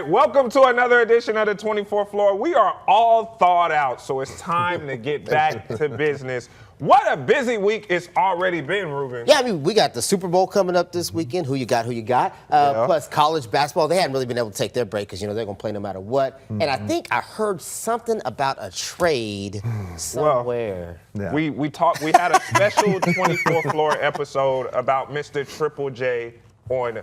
right, welcome to another edition of the 24th Floor. We are all thawed out, so it's time to get back to business. What a busy week it's already been, Ruben. Yeah, I mean, we got the Super Bowl coming up this weekend. Who you got? Plus college basketball. They hadn't really been able to take their break because, they're going to play no matter what. And I think I heard something about a trade somewhere. Well, we had a special 24th Floor episode about Mr. Triple J on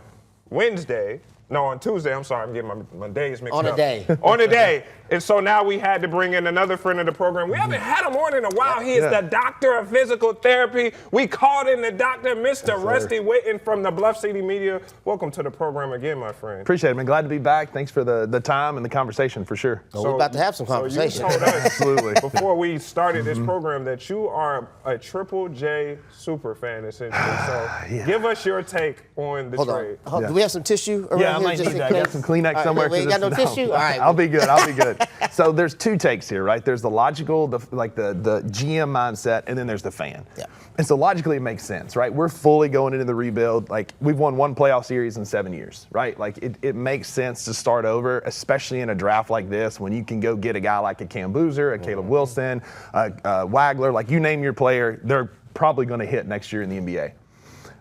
Wednesday. No, on Tuesday. I'm sorry, I'm getting my days mixed up. On a day. On a day. And so now we had to bring in another friend of the program. We haven't had him on in a while. He is the doctor of physical therapy. We called in the doctor, Mr. Rusty Witten from the Bluff City Media. Welcome to the program again, my friend. Appreciate it, man. Glad to be back. Thanks for the time and the conversation, for sure. So we're about to have some conversation. So you told us Absolutely. before we started this program that you are a Triple J super fan, essentially. So give us your take on the trade. Hold on. Do we have some tissue around here? I might need that. I got some Kleenex somewhere. We ain't got no tissue? All right. I'll be good. So there's two takes here, right? There's the logical, the GM mindset, and then there's the fan. Yeah. And so logically it makes sense, right? We're fully going into the rebuild. Like, we've won one playoff series in 7 years, right? Like, it makes sense to start over, especially in a draft like this when you can go get a guy like a Cam Boozer, a Caleb Wilson, Wagler, like you name your player, they're probably going to hit next year in the NBA.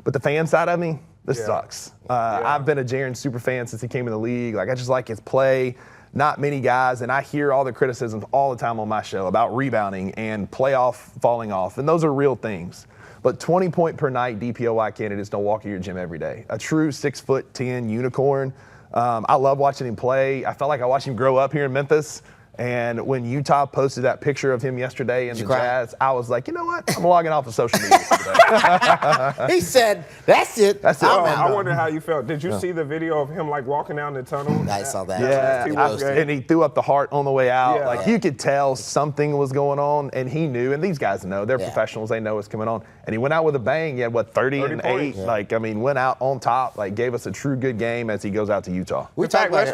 But the fan side of me, this sucks. I've been a Jaren super fan since he came in the league. Like, I just like his play. Not many guys, and I hear all the criticisms all the time on my show about rebounding and playoff falling off, and those are real things. But 20-point per night DPOY candidates don't walk in your gym every day. A true 6'10" unicorn. I love watching him play. I felt like I watched him grow up here in Memphis. And when Utah posted that picture of him yesterday in the Jazz, I was like, you know what? I'm logging off of social media today. He said, that's it. That's it. I wonder how you felt. Did you see the video of him walking down the tunnel? I saw that. Yeah, and he threw up the heart on the way out. Yeah. Like, you could tell something was going on, and he knew, and these guys know. They're professionals. They know what's coming on. And he went out with a bang. He had, 30 and 8? Yeah. Went out on top, gave us a true good game as he goes out to Utah. We talk about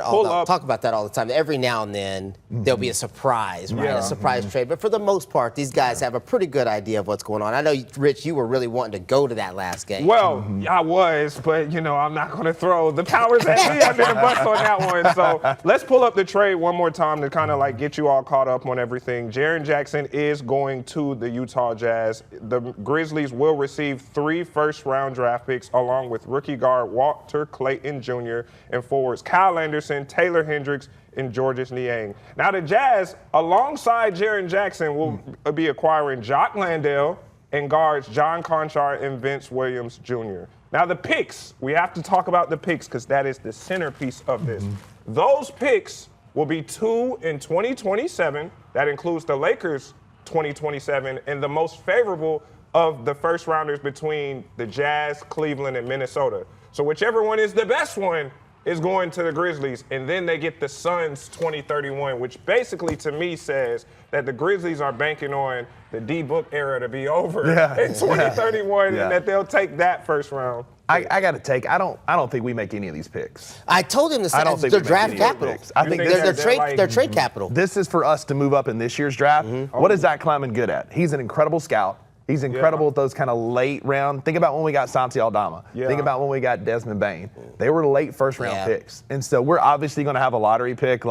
that all the time. Every now and then, there'll be a surprise, right? A surprise trade. But for the most part, these guys have a pretty good idea of what's going on. I know, Rich, you were really wanting to go to that last game. Well, I was, but, I'm not going to throw the powers that be under the bus on that one. So let's pull up the trade one more time to kind of get you all caught up on everything. Jaren Jackson is going to the Utah Jazz. The Grizzlies will receive 3 first-round draft picks along with rookie guard Walter Clayton Jr. and forwards Kyle Anderson, Taylor Hendricks, and Georges Niang. Now, the Jazz, alongside Jaren Jackson, will be acquiring Jock Landale and guards John Conchar and Vince Williams Jr. Now, the picks, we have to talk about the picks because that is the centerpiece of this. Those picks will be 2 in 2027. That includes the Lakers' 2027 and the most favorable of the first rounders between the Jazz, Cleveland, and Minnesota. So whichever one is the best one is going to the Grizzlies, and then they get the Suns 2031, which basically to me says that the Grizzlies are banking on the D-Book era to be over in 2031, and that they'll take that first round. I got to take. I don't think we make any of these picks. I told him they're draft capital. I think they're trade capital. This is for us to move up in this year's draft. What is Zach Kleiman good at? He's an incredible scout. He's incredible at those kind of late round. Think about when we got Santi Aldama. Think about when we got Desmond Bane. They were late first round picks. And so we're obviously going to have a lottery pick.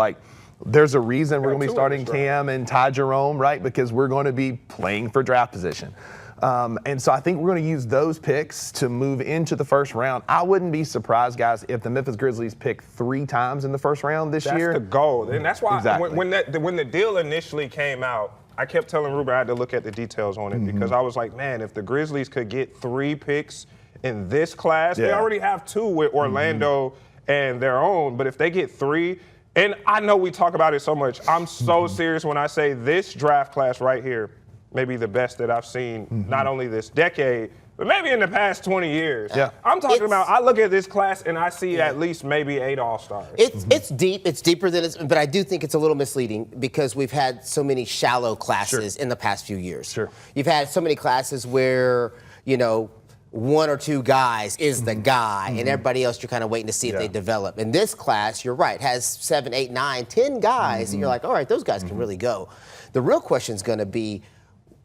There's a reason we're going to be starting Cam and Ty Jerome, right? Because we're going to be playing for draft position. And so I think we're going to use those picks to move into the first round. I wouldn't be surprised, guys, if the Memphis Grizzlies pick 3 times in the first round this year. That's the goal. And that's why when the deal initially came out, I kept telling Ruben I had to look at the details on it because I was like, man, if the Grizzlies could get 3 picks in this class, they already have 2 with Orlando and their own, but if they get 3, and I know we talk about it so much, I'm so serious when I say this draft class right here may be the best that I've seen, not only this decade, but maybe in the past 20 years. I'm talking about, I look at this class and I see at least maybe 8 All-Stars. It's deep. It's deeper than it's, but I do think it's a little misleading because we've had so many shallow classes in the past few years. You've had so many classes where, 1 or 2 guys is the guy, and everybody else you're kind of waiting to see if they develop. In this class, you're right, has 7, 8, 9, 10 guys, and you're like, all right, those guys can really go. The real question is going to be,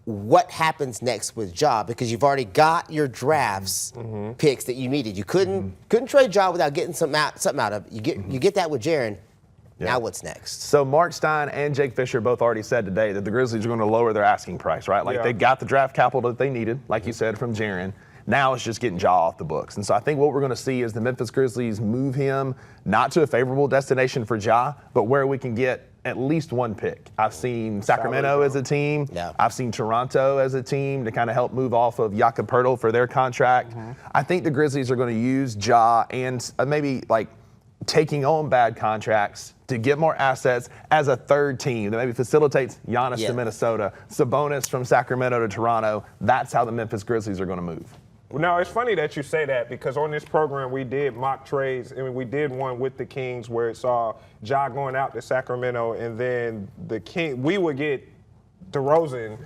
what happens next with Ja? Because you've already got your drafts picks that you needed. You couldn't trade Ja without getting something out of it. You get that with Jaren. Now what's next? So Mark Stein and Jake Fisher both already said today that the Grizzlies are going to lower their asking price, right? Like they got the draft capital that they needed, like you said, from Jaren. Now it's just getting Ja off the books. And so I think what we're going to see is the Memphis Grizzlies move him not to a favorable destination for Ja, but where we can get at least one pick. I've seen Sacramento as a team. Yeah. I've seen Toronto as a team to kind of help move off of Jakob Poeltl for their contract. I think the Grizzlies are going to use Ja and maybe like taking on bad contracts to get more assets as a third team that maybe facilitates Giannis to Minnesota, Sabonis from Sacramento to Toronto. That's how the Memphis Grizzlies are going to move. Now, it's funny that you say that because on this program we did mock trades, and we did one with the Kings where it saw Ja going out to Sacramento, and then we would get DeRozan.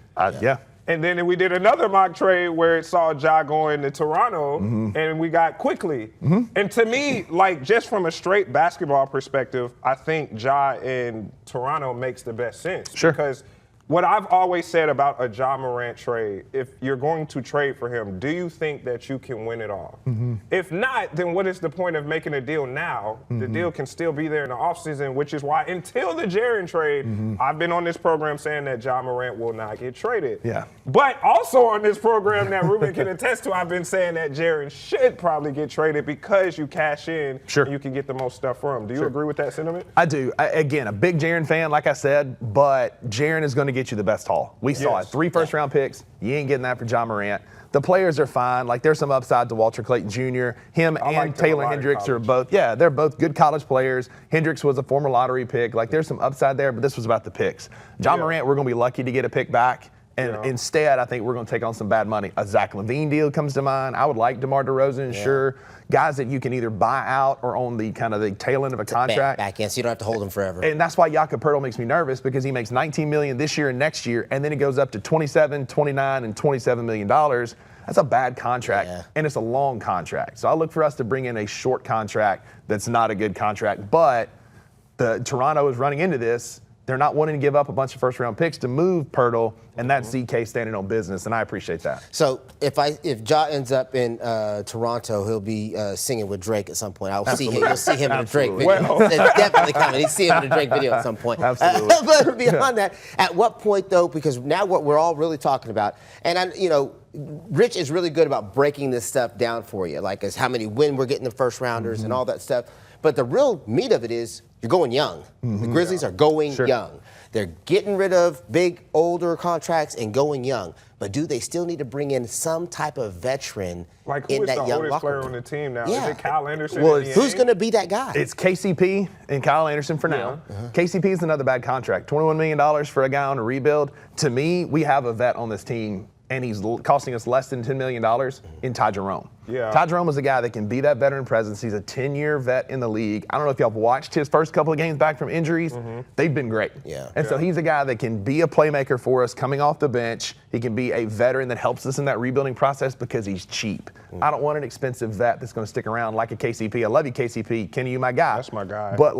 And then we did another mock trade where it saw Ja going to Toronto, and we got quickly. And to me, like just from a straight basketball perspective, I think Ja in Toronto makes the best sense. Because what I've always said about a Ja Morant trade, if you're going to trade for him, do you think that you can win it all? If not, then what is the point of making a deal now? The deal can still be there in the offseason, which is why until the Jaren trade, I've been on this program saying that Ja Morant will not get traded. But also on this program that Ruben can attest to, I've been saying that Jaren should probably get traded because you cash in and you can get the most stuff from him. Do you agree with that sentiment? I do. Again, a big Jaren fan, like I said, but Jaren is going to get you the best haul. We saw it. 3 first-round picks. You ain't getting that for Ja Morant. The players are fine. Like, there's some upside to Walter Clayton Jr. Him and Taylor Hendricks are both, they're both good college players. Hendricks was a former lottery pick. Like, there's some upside there, but this was about the picks. Ja Morant, we're going to be lucky to get a pick back. And instead, I think we're going to take on some bad money. A Zach LaVine deal comes to mind. I would like DeMar DeRozan, sure. Guys that you can either buy out or on the kind of the tail end of a contract. Back end, so you don't have to hold them forever. And that's why Jakob Poeltl makes me nervous because he makes $19 million this year and next year, and then it goes up to $27, $29, and $27 million. That's a bad contract, and it's a long contract. So I look for us to bring in a short contract that's not a good contract. But Toronto is running into this. They're not wanting to give up a bunch of first-round picks to move Poeltl, and that's ZK standing on business, and I appreciate that. So if Ja ends up in Toronto, he'll be singing with Drake at some point. You'll see him in a Drake video. It's definitely coming. You'll see him in a Drake video at some point. Absolutely. But beyond that, at what point, though, because now what we're all really talking about, and Rich is really good about breaking this stuff down for you, like as how many when we're getting the first-rounders and all that stuff. But the real meat of it is you're going young. The Grizzlies are going young. They're getting rid of big, older contracts and going young. But do they still need to bring in some type of veteran in that young locker room? Who is the oldest player on the team now? Is it Kyle Anderson? Well, who's going to be that guy? It's KCP and Kyle Anderson for now. KCP is another bad contract. $21 million for a guy on a rebuild. To me, we have a vet on this team, and he's costing us less than $10 million in Ty Jerome. Ty Jerome is a guy that can be that veteran presence. He's a 10-year vet in the league. I don't know if y'all have watched his first couple of games back from injuries. They've been great. So he's a guy that can be a playmaker for us coming off the bench. He can be a veteran that helps us in that rebuilding process because he's cheap. I don't want an expensive vet that's going to stick around like a KCP. I love you, KCP. Kenny, you my guy. That's my guy. But,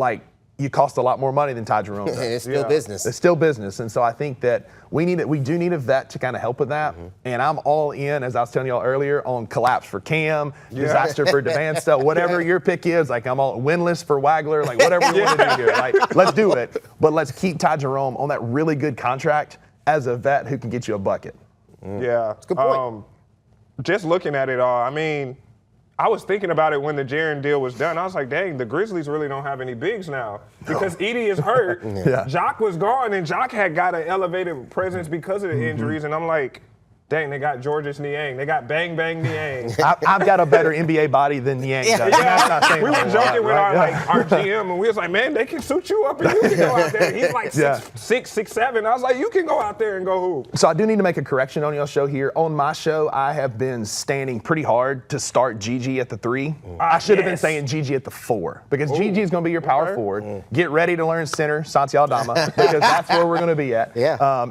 you cost a lot more money than Ty Jerome does. It's still business. It's still business. And so I think that we do need a vet to kind of help with that. And I'm all in, as I was telling y'all earlier, on collapse for Cam, disaster for Devansta, whatever your pick is. I'm all winless for Wagler, whatever you want to do here. Let's do it. But let's keep Ty Jerome on that really good contract as a vet who can get you a bucket. That's a good point. Just looking at it all, I was thinking about it when the Jaren deal was done. I was like, dang, the Grizzlies really don't have any bigs now because Edie is hurt. Jock was gone, and Jock had got an elevated presence because of the injuries. And I'm like, dang, they got Georges Niang. They got Bang Bang Niang. I've got a better NBA body than Niang does. That's not saying we were joking with our GM, and we was like, man, they can suit you up and you can go out there. He's like 6'7". I was like, you can go out there and go hoop. So I do need to make a correction on your show here. On my show, I have been standing pretty hard to start Gigi at the 3. I should have been saying Gigi at the 4 because Gigi is going to be your power forward. Get ready to learn center, Santi Aldama, because that's where we're going to be at.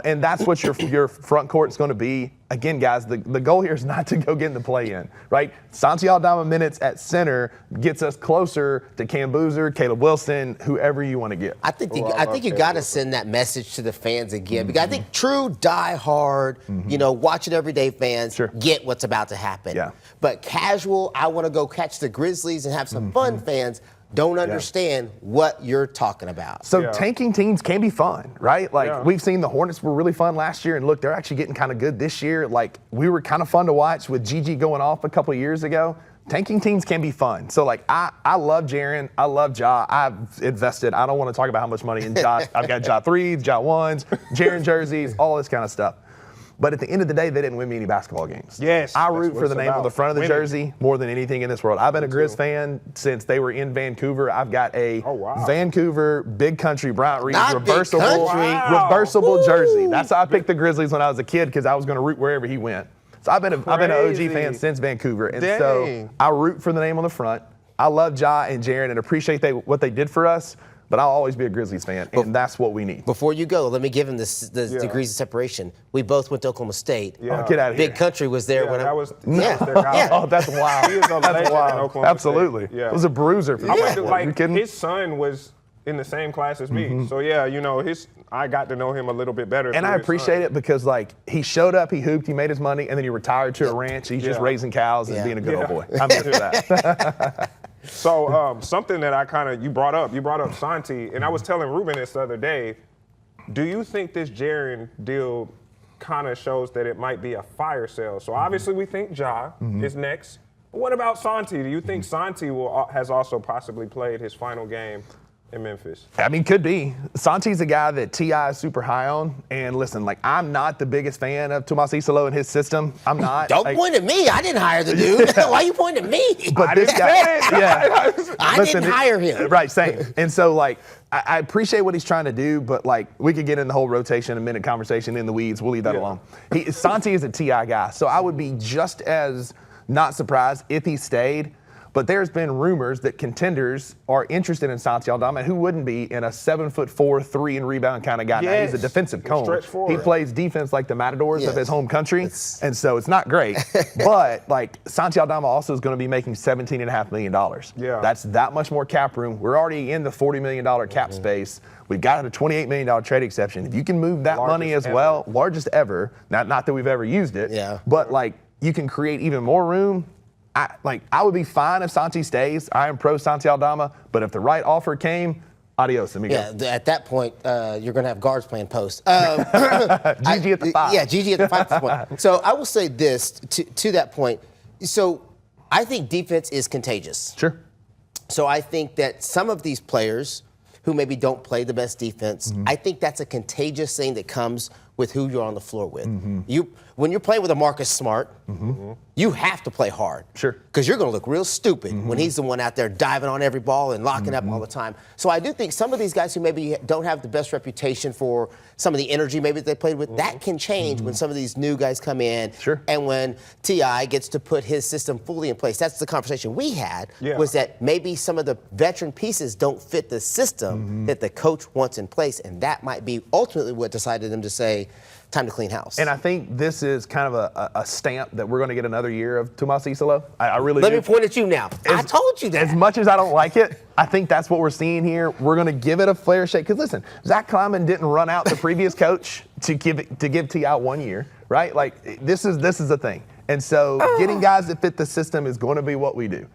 And that's what your front court is going to be. Again, guys, the goal here is not to go get in the play-in, right? Santi Aldama minutes at center gets us closer to Cam Boozer, Caleb Wilson, whoever you want to get. I think you got to send that message to the fans again because I think true die-hard, watch it everyday fans get what's about to happen. But casual, I want to go catch the Grizzlies and have some fun fans, don't understand what you're talking about. So tanking teams can be fun, right? Like we've seen the Hornets were really fun last year, and look, they're actually getting kind of good this year. Like we were kind of fun to watch with Gigi going off a couple of years ago. Tanking teams can be fun. So like I love Jaren, I love Ja. I've invested. I don't want to talk about how much money in Ja. I've got Ja 3s, Ja 1s, Jaren jerseys, all this kind of stuff. But at the end of the day, they didn't win me any basketball games. Yes. I root for the name on the front of the jersey more than anything in this world. I've been a Grizz fan since they were in Vancouver. I've got a Vancouver Big Country Bryant Reeves reversible jersey. That's how I picked the Grizzlies when I was a kid because I was going to root wherever he went. So I've been an OG fan since Vancouver. And so I root for the name on the front. I love Ja and Jaren and appreciate what they did for us. But I'll always be a Grizzlies fan, and that's what we need. Before you go, let me give him the degrees of separation. We both went to Oklahoma State. Oh, get out of here. Big Country was there when that was their guy. Oh, that's wild. He is a legend in Oklahoma Absolutely. State. Yeah. It was a bruiser for Like, his son was in the same class as me. So, yeah, you know, I got to know him a little bit better. And I appreciate it because, like, he showed up, he hooped, he made his money, and then he retired to a ranch. He's just raising cows and being a good old boy. I'm into that. So something that you brought up Santi, and I was telling Ruben this the other day, do you think this Jaren deal kind of shows that it might be a fire sale? So obviously we think Ja is next. But what about Santi? Do you think Santi has also possibly played his final game in Memphis? I mean, could be. Santi's a guy that T.I. is super high on. And listen, like, I'm not the biggest fan of Tomas Isolo and his system. I'm not. Don't point at me. I didn't hire the dude. Why are you pointing at me? But this guy, I didn't hire him. Right, same. And so, like, I appreciate what he's trying to do, but, like, we could get in the whole rotation, a minute conversation in the weeds. We'll leave that alone. Santi is a T.I. guy. So I would be just as not surprised if he stayed. But there's been rumors that contenders are interested in Santi Aldama, and who wouldn't be in a 7'4", 3-and-rebound kind of guy. Now, he's a defensive cone. He plays defense like the Matadors of his home country, and so it's not great. But, like, Santi Aldama also is going to be making $17.5 million. Yeah. That's that much more cap room. We're already in the $40 million cap space. We've got a $28 million trade exception. If you can move that money as well, largest ever, not that we've ever used it, but, like, you can create even more room. I would be fine if Santi stays. I am pro Santi Aldama, but if the right offer came, adios, amigo. Yeah, at that point, you're going to have guards playing post. Gigi at the 5. Yeah, Gigi at the 5 at this point. So I will say this to that point. So I think defense is contagious. Sure. So I think that some of these players who maybe don't play the best defense, I think that's a contagious thing that comes with who you're on the floor with. When you're playing with a Marcus Smart, you have to play hard. Sure. Because you're going to look real stupid when he's the one out there diving on every ball and locking up all the time. So I do think some of these guys who maybe don't have the best reputation for some of the energy maybe they played with, that can change when some of these new guys come in. Sure. And when T.I. gets to put his system fully in place. That's the conversation we had, was that maybe some of the veteran pieces don't fit the system that the coach wants in place. And that might be ultimately what decided them to say, time to clean house. And I think this is kind of a stamp that we're going to get another year of Tomas Isolo. I really Let do. me point at you now. I told you that. As much as I don't like it, I think that's what we're seeing here. We're going to give it a fair shake. Because listen, Zach Kleiman didn't run out the previous coach to give T.I. 1 year, right? Like, this is a thing. And so getting guys that fit the system is going to be what we do.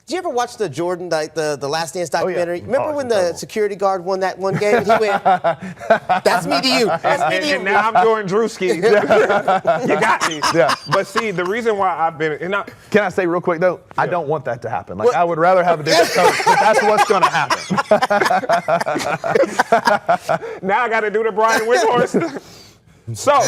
Did you ever watch the Jordan, like the Last Dance documentary? Oh, yeah. Remember when the security guard won that one game and he went, that's me to you. That's me to you. And now I'm doing Drewski. You got me. Yeah. But see, the reason why I've been Can I say real quick though? I don't want that to happen. Like, I would rather have a different coach, but that's what's going to happen. Now I got to do the Brian Windhorst. So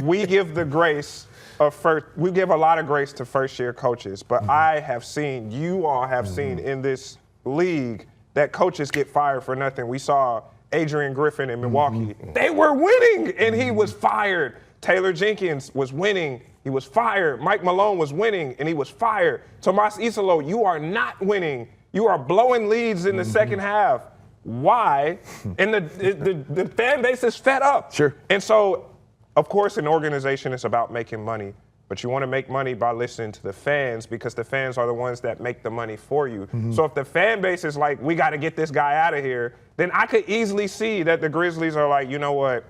we give the grace of first. We give a lot of grace to first-year coaches, but I have seen, you all have seen in this league that coaches get fired for nothing. We saw Adrian Griffin in Milwaukee. They were winning, and he was fired. Taylor Jenkins was winning. He was fired. Mike Malone was winning, and he was fired. Tomas Isolo, you are not winning. You are blowing leads in the second half. Why? And the fan base is fed up. Sure. And so, of course, an organization is about making money, but you want to make money by listening to the fans because the fans are the ones that make the money for you. So if the fan base is like, we got to get this guy out of here, then I could easily see that the Grizzlies are like, you know what?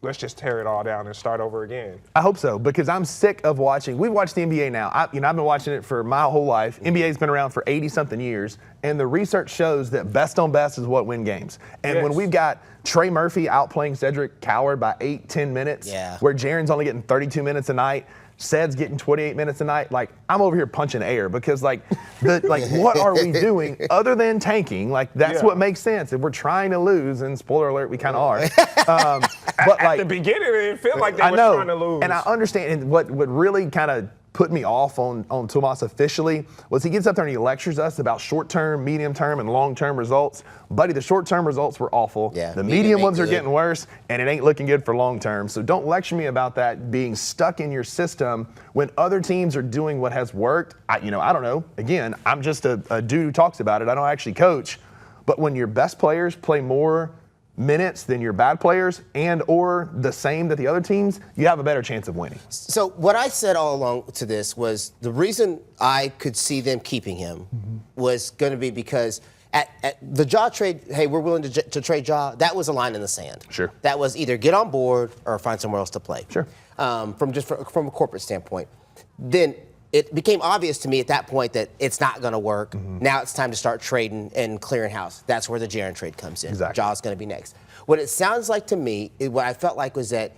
let's just tear it all down and start over again? I hope so, because I'm sick of watching. We've watched the NBA now. I've been watching it for my whole life. NBA's been around for 80-something years, and the research shows that best on best is what win games. And when we've got Trey Murphy outplaying Cedric Coward by 8-10 minutes, where Jaren's only getting 32 minutes a night, Ced's getting 28 minutes a night, like, I'm over here punching air because, like, what are we doing other than tanking? Like, that's what makes sense. If we're trying to lose, and spoiler alert, we kind of are. But at the beginning, it didn't feel like they were trying to lose. And I understand. And what really kind of put me off on Tomas officially was he gets up there and he lectures us about short-term, medium-term, and long-term results. Buddy, the short-term results were awful. Yeah, the medium ones are getting worse, and it ain't looking good for long-term. So don't lecture me about that being stuck in your system when other teams are doing what has worked. I don't know. Again, I'm just a dude who talks about it. I don't actually coach. But when your best players play more minutes than your bad players and or the same that the other teams, you have a better chance of winning. So what I said all along to this was the reason I could see them keeping him was going to be because at the Ja trade, hey, we're willing to trade Ja, that was a line in the sand. Sure. That was either get on board or find somewhere else to play. Sure. From a corporate standpoint. Then it became obvious to me at that point that it's not going to work. Now it's time to start trading and clearing house. That's where the Jaren trade comes in. Exactly. Ja's going to be next. What it sounds like to me, what I felt like was that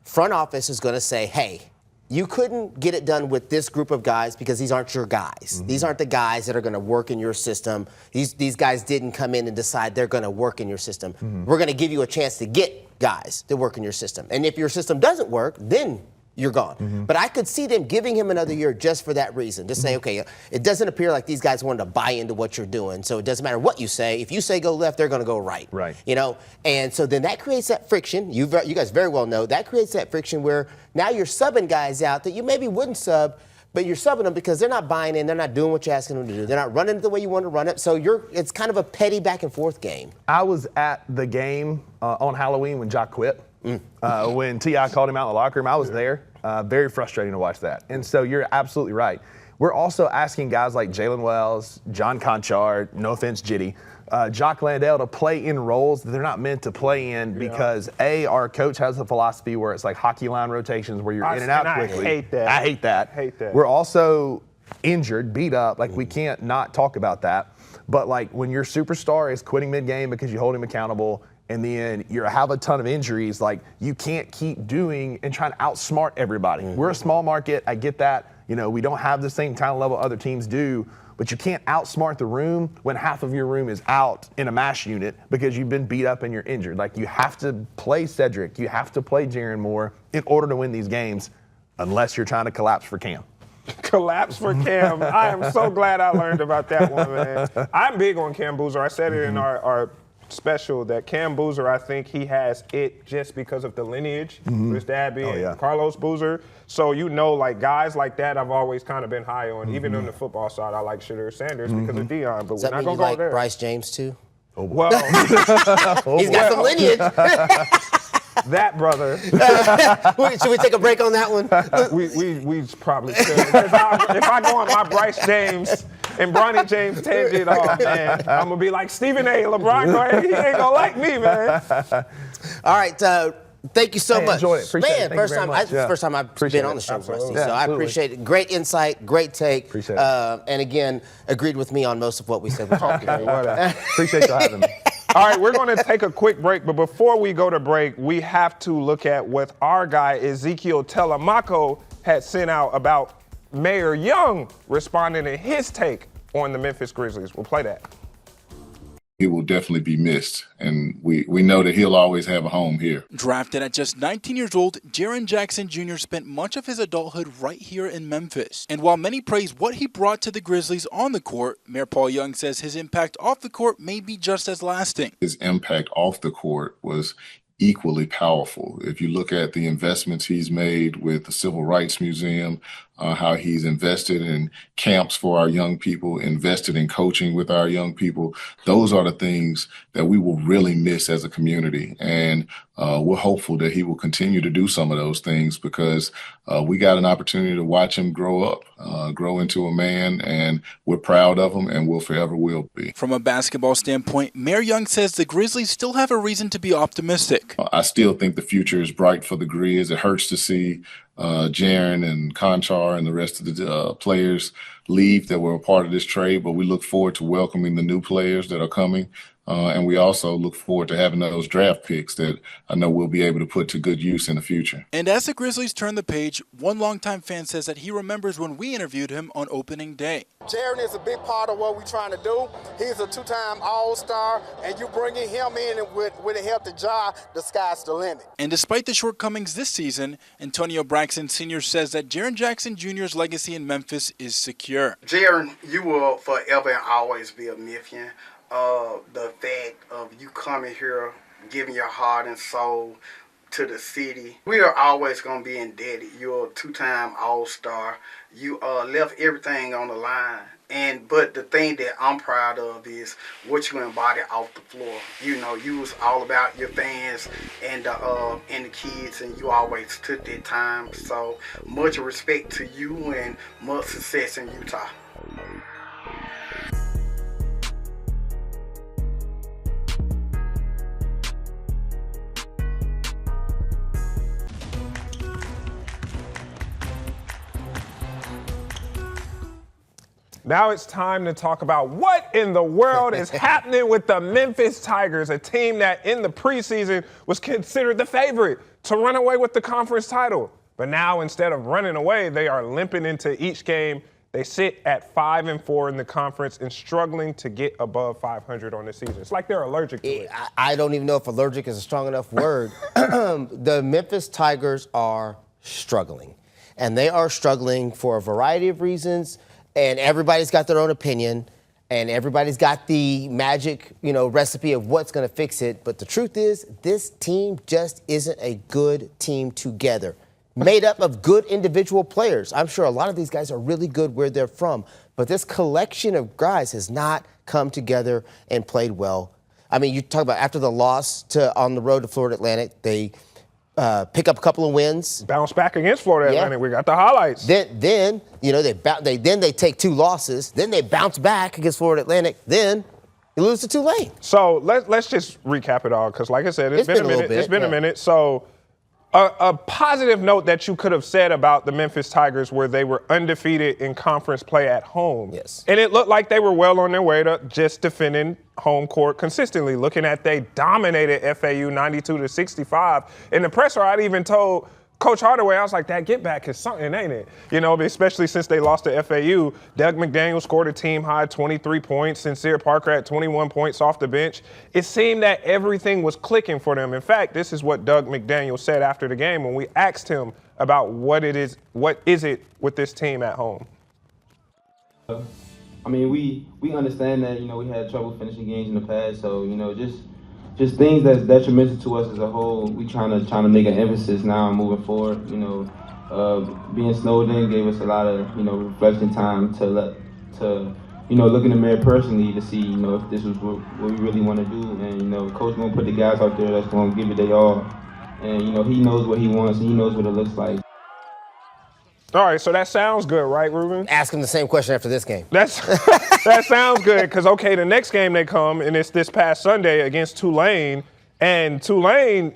front office is going to say, hey, you couldn't get it done with this group of guys because these aren't your guys. These aren't the guys that are going to work in your system. These guys didn't come in and decide they're going to work in your system. We're going to give you a chance to get guys to work in your system. And if your system doesn't work, then you're gone. But I could see them giving him another year just for that reason. Just say, okay, it doesn't appear like these guys wanted to buy into what you're doing. So it doesn't matter what you say. If you say go left, they're going to go right. Right. And so then that creates that friction. You guys very well know that creates that friction where now you're subbing guys out that you maybe wouldn't sub, but you're subbing them because they're not buying in. They're not doing what you're asking them to do. They're not running it the way you want to run it. So it's kind of a petty back and forth game. I was at the game on Halloween when Ja quit. When T.I. called him out in the locker room, I was there. Very frustrating to watch that. And so you're absolutely right. We're also asking guys like Jalen Wells, John Conchard, no offense, Jitty, Jock Landale to play in roles that they're not meant to play in because, A, our coach has a philosophy where it's like hockey line rotations where you're in and out quickly. I hate that. We're also injured, beat up. Like, we can't not talk about that. But, like, when your superstar is quitting mid-game because you hold him accountable, and then you have a ton of injuries, like, you can't keep doing and trying to outsmart everybody. We're a small market. I get that. We don't have the same talent level other teams do, but you can't outsmart the room when half of your room is out in a MASH unit because you've been beat up and you're injured. Like, you have to play Cedric. You have to play Jaren more in order to win these games unless you're trying to collapse for Cam. Collapse for Cam. I am so glad I learned about that one, man. I'm big on Cam Boozer. I said it in our special that Cam Boozer, I think he has it just because of the lineage, his dad being Carlos Boozer. So like guys like that I've always kind of been high on. Even on the football side, I like Shedeur Sanders because of Deion, but Does we're that not mean going to you go like there. Bryce James too? Oh, well, he's got some lineage. That brother. Should we take a break on that one? we probably should. If I go on my Bryce James and Bronny James tangent, oh man, I'm gonna be like Stephen A. LeBron. He ain't gonna like me, man. All right. Thank you so much. Enjoyed it. Appreciate it. First time I've been on the show, Rusty. So I appreciate it. Great insight, great take. Appreciate it. And again, agreed with me on most of what we said. We're talking about. Appreciate you having me. All right, we're going to take a quick break, but before we go to break, we have to look at what our guy Ezekiel Telemaco had sent out about Mayor Young responding to his take on the Memphis Grizzlies. We'll play that. He will definitely be missed, and we know that he'll always have a home here. Drafted at just 19 years old, Jaren Jackson Jr. spent much of his adulthood right here in Memphis. And while many praise what he brought to the Grizzlies on the court, Mayor Paul Young says his impact off the court may be just as lasting. His impact off the court was equally powerful. If you look at the investments he's made with the Civil Rights Museum, how he's invested in camps for our young people, invested in coaching with our young people, those are the things that we will really miss as a community. And we're hopeful that he will continue to do some of those things because we got an opportunity to watch him grow up. grow into a man, and we're proud of him, and we'll forever will be. From a basketball standpoint, Mayor Young says the Grizzlies still have a reason to be optimistic. I still think the future is bright for the Grizz. It hurts to see Jaren and Conchar and the rest of the players leave that were a part of this trade, but we look forward to welcoming the new players that are coming. And we also look forward to having those draft picks that I know we'll be able to put to good use in the future. And as the Grizzlies turn the page, one longtime fan says that he remembers when we interviewed him on opening day. Jaren is a big part of what we're trying to do. He's a two-time All-Star, and you bringing him in with a healthy job, the sky's the limit. And despite the shortcomings this season, Antonio Braxton Sr. says that Jaren Jackson Jr.'s legacy in Memphis is secure. Jaren, you will forever and always be a Memphian. The fact of you coming here, giving your heart and soul to the city, we are always going to be indebted. You're a two-time All-Star. You left everything on the line. But the thing that I'm proud of is what you embody off the floor. You know, you was all about your fans and the kids, and you always took that time. So much respect to you and much success in Utah. Now it's time to talk about what in the world is happening with the Memphis Tigers, a team that in the preseason was considered the favorite to run away with the conference title. But now instead of running away, they are limping into each game. They sit at 5-4 in the conference and struggling to get above 500 on the season. It's like they're allergic to it. I don't even know if allergic is a strong enough word. The Memphis Tigers are struggling. And they are struggling for a variety of reasons. And everybody's got their own opinion, and everybody's got the magic, recipe of what's going to fix it. But the truth is, this team just isn't a good team together, made up of good individual players. I'm sure a lot of these guys are really good where they're from, but this collection of guys has not come together and played well. I mean, you talk about after the loss on the road to Florida Atlantic, they pick up a couple of wins. Bounce back against Florida Atlantic. We got the highlights. Then they take two losses. Then they bounce back against Florida Atlantic. Then you lose to Tulane. So let's just recap it all, because like I said, it's been a minute. It's been a minute. So a positive note that you could have said about the Memphis Tigers were they were undefeated in conference play at home. Yes. And it looked like they were well on their way to just defending home court consistently. Looking at they dominated FAU 92-65. In the presser, I'd even told Coach Hardaway, I was like, that get back is something, ain't it? Especially since they lost to FAU. Doug McDaniel scored a team high 23 points. Sincere Parker had 21 points off the bench. It seemed that everything was clicking for them. In fact, this is what Doug McDaniel said after the game when we asked him about what is it with this team at home. I mean, we understand that, we had trouble finishing games in the past, so, just things that's detrimental to us as a whole. We trying to make an emphasis now moving forward. Being snowed in gave us a lot of reflection time to look in the mirror personally to see if this was what we really want to do. And Coach gonna put the guys out there that's gonna give it their all. And he knows what he wants and he knows what it looks like. All right, so that sounds good, right, Ruben? Ask him the same question after this game. That sounds good, because, okay, the next game they come, and it's this past Sunday against Tulane, and Tulane,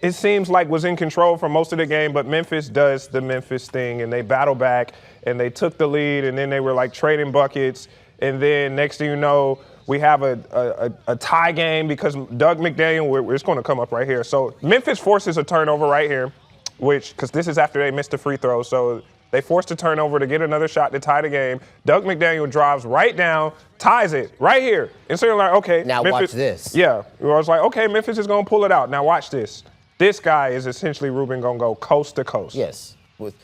it seems like, was in control for most of the game, but Memphis does the Memphis thing, and they battle back, and they took the lead, and then they were, like, trading buckets, and then next thing you know, we have a tie game because Doug McDaniel, it's going to come up right here. So Memphis forces a turnover right here, because this is after they missed the free throw, so they forced a turnover to get another shot to tie the game. Doug McDaniel drives right down, ties it right here. And so you're like, okay. Now Memphis, watch this. Yeah. I was like, okay, Memphis is going to pull it out. Now watch this. This guy is essentially Ruben going to go coast to coast. Yes. With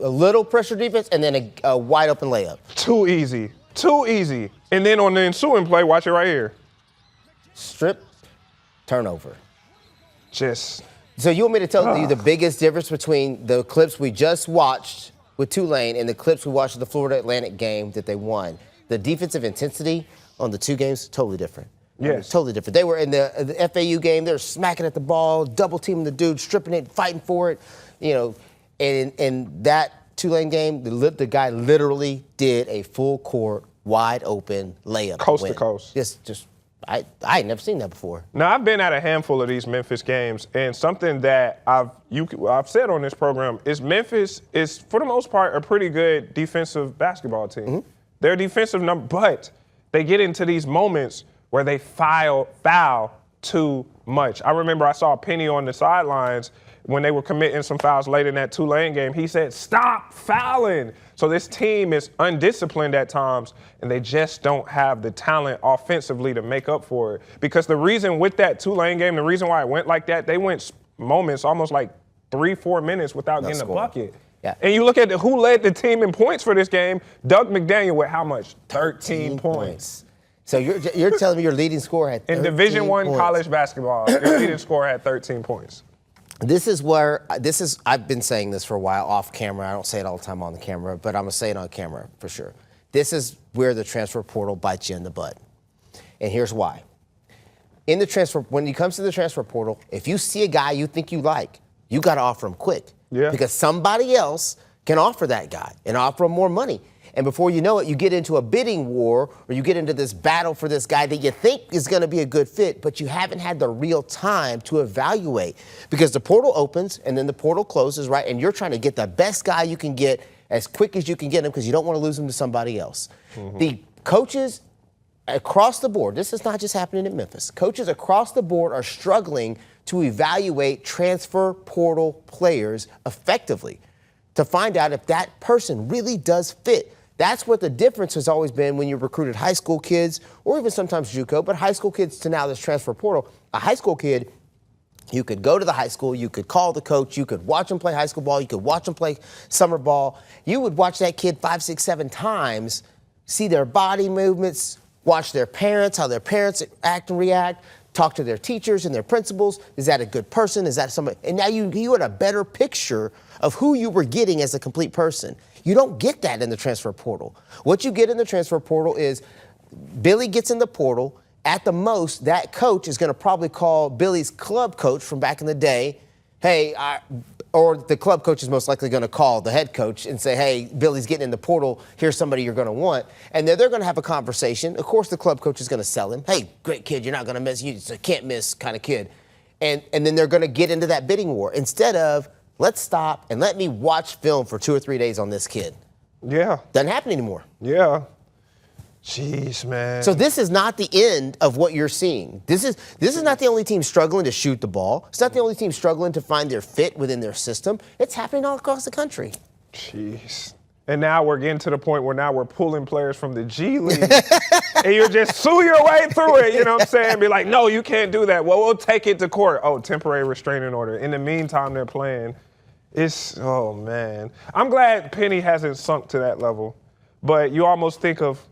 a little pressure defense and then a wide open layup. Too easy. And then on the ensuing play, watch it right here. Strip, turnover. So you want me to tell you the biggest difference between the clips we just watched with Tulane and the clips we watched at the Florida Atlantic game that they won? The defensive intensity on the two games, totally different. Yes. Totally different. They were in the FAU game, they were smacking at the ball, double teaming the dude, stripping it, fighting for it, and that Tulane game, the guy literally did a full court, wide open layup. Coast to coast. I ain't never seen that before. Now, I've been at a handful of these Memphis games, and something that I've said on this program is Memphis is, for the most part, a pretty good defensive basketball team. Mm-hmm. They're a defensive number, but they get into these moments where they foul too much. I remember I saw Penny on the sidelines when they were committing some fouls late in that Tulane game. He said, "Stop fouling." So this team is undisciplined at times, and they just don't have the talent offensively to make up for it. Because the reason with that Tulane game, the reason why it went like that, they went moments almost like 3-4 minutes without getting a bucket. Yeah. And you look at who led the team in points for this game, Doug McDaniel with how much? 13 points. So you're telling me your leading scorer had 13 In Division I points. college basketball, your leading scorer had 13 points. I've been saying this for a while off camera. I don't say it all the time on the camera, but I'm going to say it on camera for sure. This is where the transfer portal bites you in the butt. And here's why. When it comes to the transfer portal, if you see a guy you think you like, you got to offer him quick. Yeah. Because somebody else can offer that guy and offer him more money. And before you know it, you get into a bidding war, or you get into this battle for this guy that you think is going to be a good fit, but you haven't had the real time to evaluate. Because the portal opens and then the portal closes, right? And you're trying to get the best guy you can get as quick as you can get him because you don't want to lose him to somebody else. Mm-hmm. The coaches across the board, this is not just happening in Memphis, coaches across the board are struggling to evaluate transfer portal players effectively to find out if that person really does fit. That's what the difference has always been when you recruited high school kids, or even sometimes JUCO, but high school kids to now this transfer portal. A high school kid, you could go to the high school, you could call the coach, you could watch him play high school ball, you could watch him play summer ball. You would watch that kid 5, 6, 7 times, see their body movements, watch their parents, how their parents act and react, talk to their teachers and their principals. Is that a good person? Is that somebody? And now you had a better picture of who you were getting as a complete person. You don't get that in the transfer portal. What you get in the transfer portal is Billy gets in the portal. At the most, that coach is going to probably call Billy's club coach from back in the day, or the club coach is most likely going to call the head coach and say, hey, Billy's getting in the portal. Here's somebody you're going to want. And then they're going to have a conversation. Of course, the club coach is going to sell him. Hey, great kid. You're not going to miss. You're a can't miss kind of kid. And then they're going to get into that bidding war instead of, let's stop and let me watch film for 2 or 3 days on this kid. Yeah. Doesn't happen anymore. Yeah. Jeez, man. So this is not the end of what you're seeing. This is not the only team struggling to shoot the ball. It's not the only team struggling to find their fit within their system. It's happening all across the country. Jeez. And now we're getting to the point where now we're pulling players from the G League. And you just sue your way through it, you know what I'm saying? Be like, no, you can't do that. Well, we'll take it to court. Oh, temporary restraining order. In the meantime, they're playing. Oh, man. I'm glad Penny hasn't sunk to that level. But you almost think of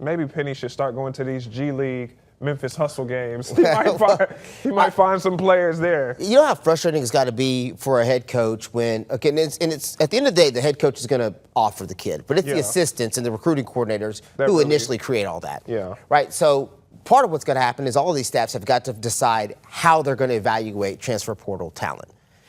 maybe Penny should start going to these G League Memphis Hustle games. He might find some players there. You know how frustrating it's got to be for a head coach when, okay, and it's at the end of the day, the head coach is going to offer the kid, but it's the assistants and the recruiting coordinators who initially create all that. Yeah. Right? So part of what's going to happen is all of these staffs have got to decide how they're going to evaluate transfer portal talent.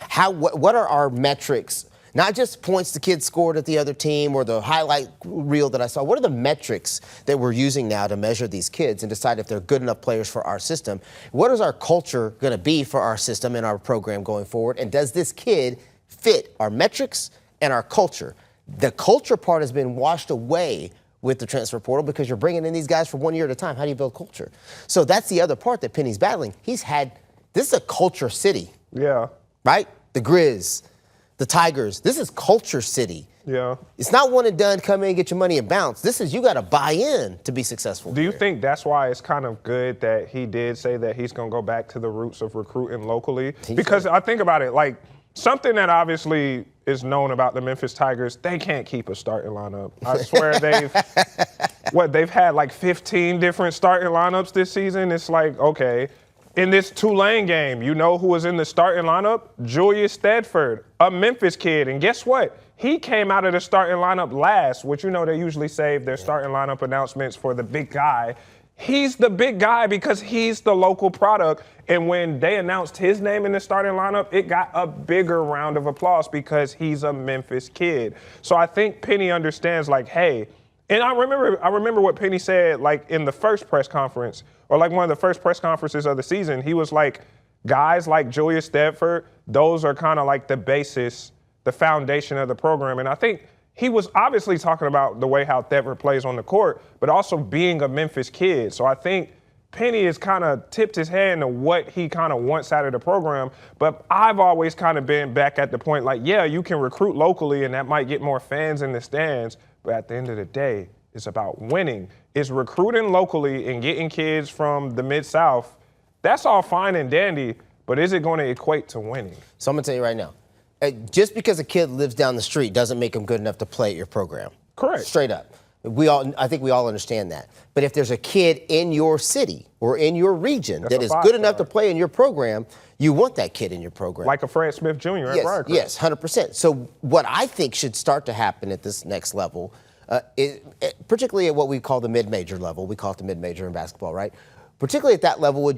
What are our metrics? Not just points the kid scored at the other team or the highlight reel that I saw. What are the metrics that we're using now to measure these kids and decide if they're good enough players for our system? What is our culture going to be for our system and our program going forward? And does this kid fit our metrics and our culture? The culture part has been washed away with the transfer portal because you're bringing in these guys for 1 year at a time. How do you build culture? So that's the other part that Penny's battling. This is a culture city. Yeah. Right? The Grizz. The Tigers, this is culture city. Yeah. It's not one and done, come in, get your money and bounce. This is, you got to buy in to be successful. Do you think that's why it's kind of good that he did say that he's going to go back to the roots of recruiting locally? Because I think about it, like something that obviously is known about the Memphis Tigers, they can't keep a starting lineup. I swear they've had like 15 different starting lineups this season. It's like, okay. In this Tulane game, you know who was in the starting lineup? Julius Stedford, a Memphis kid. And guess what? He came out of the starting lineup last, which you know they usually save their starting lineup announcements for the big guy. he's the big guy because he's the local product. And when they announced his name in the starting lineup, it got a bigger round of applause because he's a Memphis kid. So I think Penny understands, like, hey, and I remember what Penny said, like, in the first press conference, or like one of the first press conferences of the season. He was like, guys like Julius Stedford, those are kind of like the basis, the foundation of the program. And I think he was obviously talking about the way how Thetford plays on the court, but also being a Memphis kid. So I think Penny has kind of tipped his hand to what he kind of wants out of the program. But I've always kind of been back at the point, like, yeah, you can recruit locally and that might get more fans in the stands. But at the end of the day, it's about winning. It's recruiting locally and getting kids from the Mid-South. That's all fine and dandy, but is it going to equate to winning? So I'm going to tell you right now, just because a kid lives down the street doesn't make him good enough to play at your program. Correct. Straight up. I think we all understand that. But if there's a kid in your city or in your region that is good enough to play in your program, you want that kid in your program. Like a Fred Smith Jr. at Briarcrest. Yes, 100%. So what I think should start to happen at this next level, particularly at what we call the mid-major level, we call it the mid-major in basketball, right? Particularly at that level would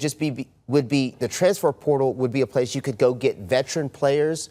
be the transfer portal would be a place you could go get veteran players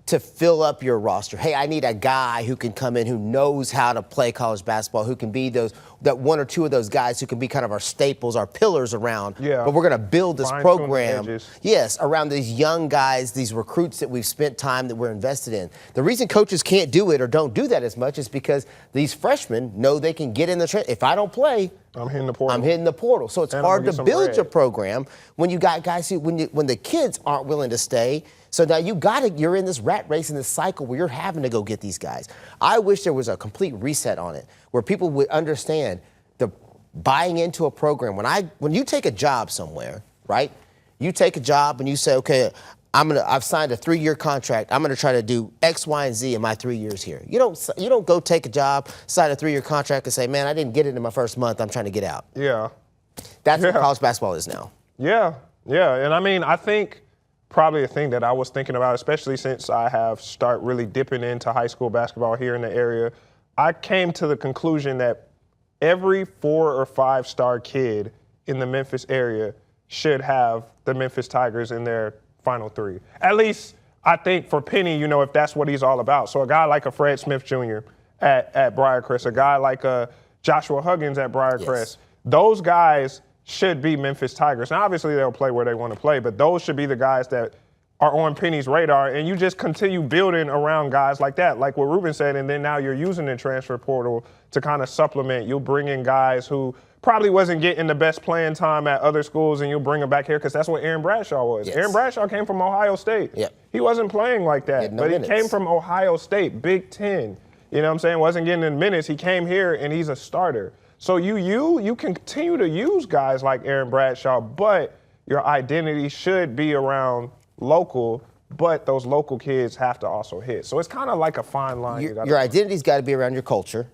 to fill up your roster. Hey, I need a guy who can come in who knows how to play college basketball, who can be that one or two of those guys who can be kind of our staples, our pillars around. Yeah. But we're going to build this program, yes, around these young guys, these recruits that we've spent time that we're invested in. The reason coaches can't do it or don't do that as much is because these freshmen know they can get in the if I don't play, I'm hitting the portal. I'm hitting the portal. So it's hard to build your program when you got guys who, when the kids aren't willing to stay. So now you're in this rat race, in this cycle where you're having to go get these guys. I wish there was a complete reset on it where people would understand the buying into a program. When you take a job somewhere, right? You take a job and you say, okay, I've signed a 3-year contract. I'm going to try to do X, Y, and Z in my 3 years here. You don't go take a job, sign a 3-year contract, and say, man, I didn't get it in my first month. I'm trying to get out. Yeah. That's what college basketball is now. Yeah. And I mean, I think probably a thing that I was thinking about, especially since I have started really dipping into high school basketball here in the area, I came to the conclusion that every 4 or 5-star kid in the Memphis area should have the Memphis Tigers in their Final 3. At least, I think for Penny, if that's what he's all about. So a guy like a Fred Smith Jr. at Briarcrest, a guy like a Joshua Huggins at Briarcrest, those guys should be Memphis Tigers. Now, obviously, they'll play where they want to play, but those should be the guys that are on Penny's radar, and you just continue building around guys like that, like what Ruben said, and then now you're using the transfer portal to kind of supplement. You'll bring in guys who probably wasn't getting the best playing time at other schools, and you'll bring them back here because that's what Aaron Bradshaw was. Yes. Aaron Bradshaw came from Ohio State. Yep. He wasn't playing like that, but he came from Ohio State, Big Ten. You know what I'm saying? Wasn't getting in minutes. He came here, and he's a starter. So you continue to use guys like Aaron Bradshaw, but your identity should be around local, but those local kids have to also hit. So it's kind of like a fine line. Your identity's got to be around your culture.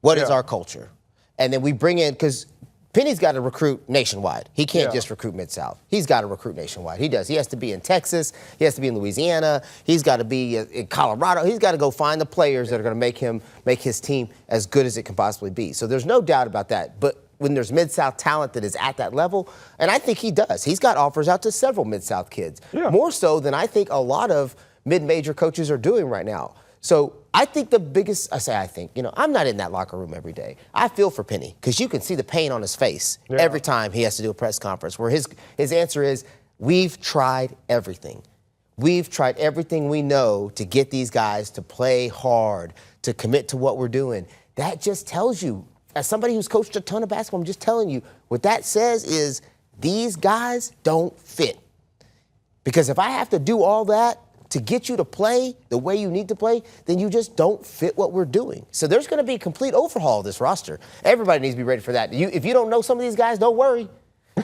What is our culture? And then we bring in, because Penny's got to recruit nationwide. He can't just recruit Mid-South. He's got to recruit nationwide. He does. He has to be in Texas. He has to be in Louisiana. He's got to be in Colorado. He's got to go find the players that are going to make his team as good as it can possibly be. So there's no doubt about that. But when there's Mid-South talent that is at that level, and I think he does. He's got offers out to several Mid-South kids. Yeah. More so than I think a lot of mid-major coaches are doing right now. So I think the biggest, I'm not in that locker room every day. I feel for Penny because you can see the pain on his face every time he has to do a press conference where his answer is, we've tried everything. We've tried everything we know to get these guys to play hard, to commit to what we're doing. That just tells you, as somebody who's coached a ton of basketball, I'm just telling you, what that says is these guys don't fit. Because if I have to do all that to get you to play the way you need to play, then you just don't fit what we're doing. So there's going to be a complete overhaul of this roster. Everybody needs to be ready for that. If you don't know some of these guys, don't worry.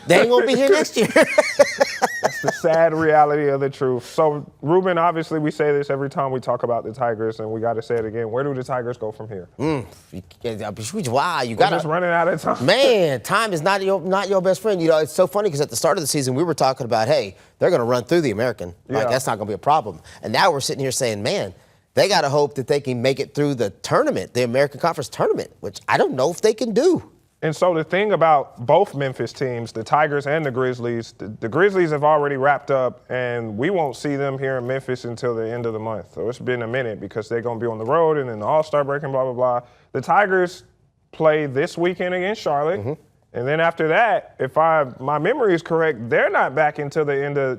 They ain't going to be here next year. That's the sad reality of the truth. So, Ruben, obviously we say this every time we talk about the Tigers, and we got to say it again. Where do the Tigers go from here? Wow, you got just running out of time. Man, time is not your best friend. It's so funny because at the start of the season we were talking about, hey, they're going to run through the American. Like, that's not going to be a problem. And now we're sitting here saying, man, they got to hope that they can make it through the tournament, the American Conference tournament, which I don't know if they can do. And so the thing about both Memphis teams, the Tigers and the Grizzlies, the Grizzlies have already wrapped up, and we won't see them here in Memphis until the end of the month. So it's been a minute because they're going to be on the road and then the All-Star break and blah, blah, blah. The Tigers play this weekend against Charlotte. Mm-hmm. And then after that, if my memory is correct, they're not back until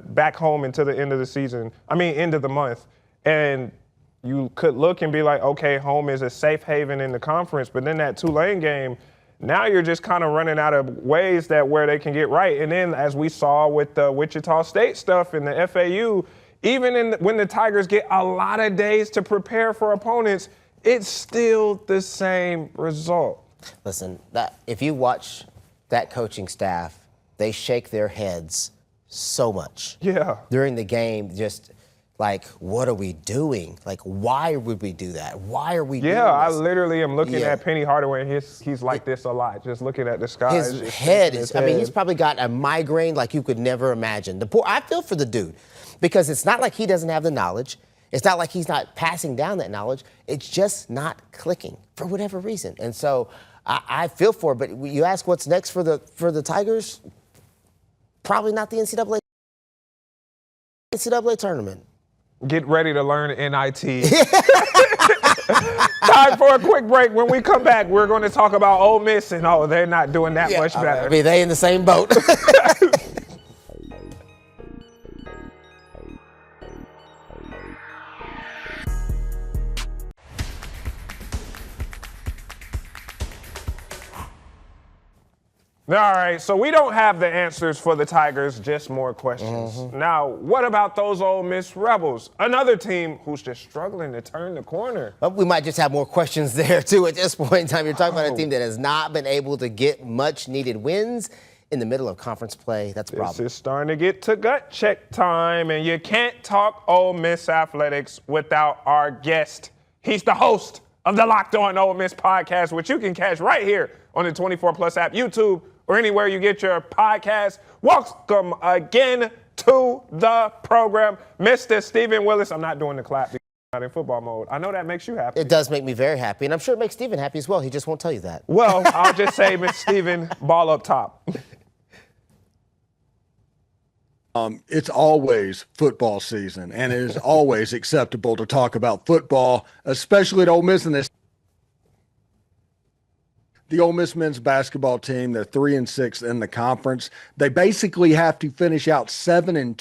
back home until the end of the season. End of the month. And you could look and be like, okay, home is a safe haven in the conference. But then that Tulane game, now you're just kind of running out of ways where they can get right. And then as we saw with the Wichita State stuff and the FAU, even when the Tigers get a lot of days to prepare for opponents, it's still the same result. Listen, if you watch that coaching staff, they shake their heads so much. Yeah. During the game, just like, what are we doing? Like, why would we do that? Why are we doing this? I literally am looking at Penny Hardaway, and he's like this a lot, just looking at the sky. His head is, he's probably got a migraine like you could never imagine. I feel for the dude, because it's not like he doesn't have the knowledge. It's not like he's not passing down that knowledge. It's just not clicking for whatever reason. And so I feel for it, but you ask what's next for the Tigers? Probably not the NCAA tournament. Get ready to learn NIT. Time for a quick break. When we come back, we're going to talk about Ole Miss, and they're not doing that much better. They in the same boat. All right, so we don't have the answers for the Tigers, just more questions. Mm-hmm. Now, what about those Ole Miss Rebels? Another team who's just struggling to turn the corner. Well, we might just have more questions there, too, at this point in time. You're talking about a team that has not been able to get much-needed wins in the middle of conference play. That's a problem. This is starting to get to gut check time, and you can't talk Ole Miss athletics without our guest. He's the host of the Locked On Ole Miss podcast, which you can catch right here on the 24 Plus app, YouTube, or anywhere you get your podcast. Welcome again to the program, Mr. Stephen Willis. I'm not doing the clap because I'm not in football mode. I know that makes you happy. It does make me very happy, and I'm sure it makes Stephen happy as well. He just won't tell you that. Well, I'll just say, Mr. Stephen, ball up top. It's always football season, and it is always acceptable to talk about football, especially at Ole Miss in this. The Ole Miss men's basketball team, they're 3-6 in the conference. They basically have to finish out 7-2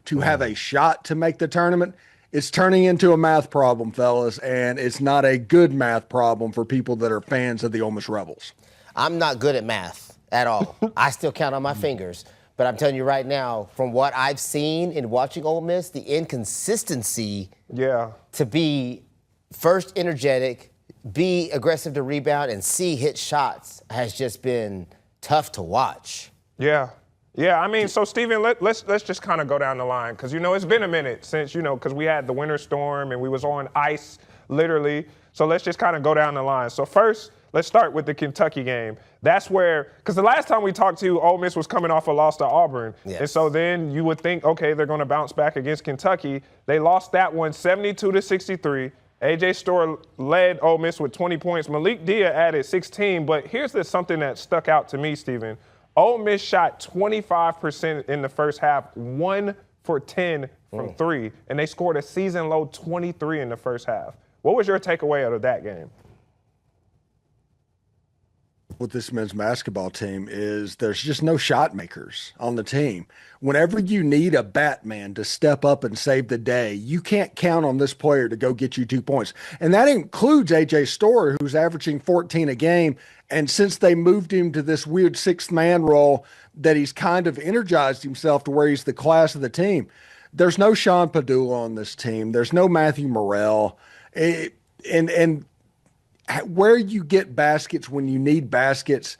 to have a shot to make the tournament. It's turning into a math problem, fellas, and it's not a good math problem for people that are fans of the Ole Miss Rebels. I'm not good at math at all. I still count on my fingers. But I'm telling you right now, from what I've seen in watching Ole Miss, the inconsistency to be first energetic, B, aggressive to rebound, and C, hit shots has just been tough to watch. Yeah. So, Stephen, let's just kind of go down the line because, it's been a minute since, because we had the winter storm and we was on ice, literally. So let's just kind of go down the line. So first, let's start with the Kentucky game. That's where, because the last time we talked to you, Ole Miss was coming off a loss to Auburn. Yes. And so then you would think, okay, they're going to bounce back against Kentucky. They lost that one 72-63. A.J. Storr led Ole Miss with 20 points. Malik Dia added 16. But here's something that stuck out to me, Stephen. Ole Miss shot 25% in the first half, 1 for 10 from three, and they scored a season-low 23 in the first half. What was your takeaway out of that game? With this men's basketball team is there's just no shot makers on the team. Whenever you need a Batman to step up and save the day, you can't count on this player to go get you 2 points. And that includes A.J. Storr, who's averaging 14 a game. And since they moved him to this weird sixth man role, that he's kind of energized himself to where he's the class of the team. There's no Sean Padula on this team. There's no Matthew Morrell. And where you get baskets when you need baskets,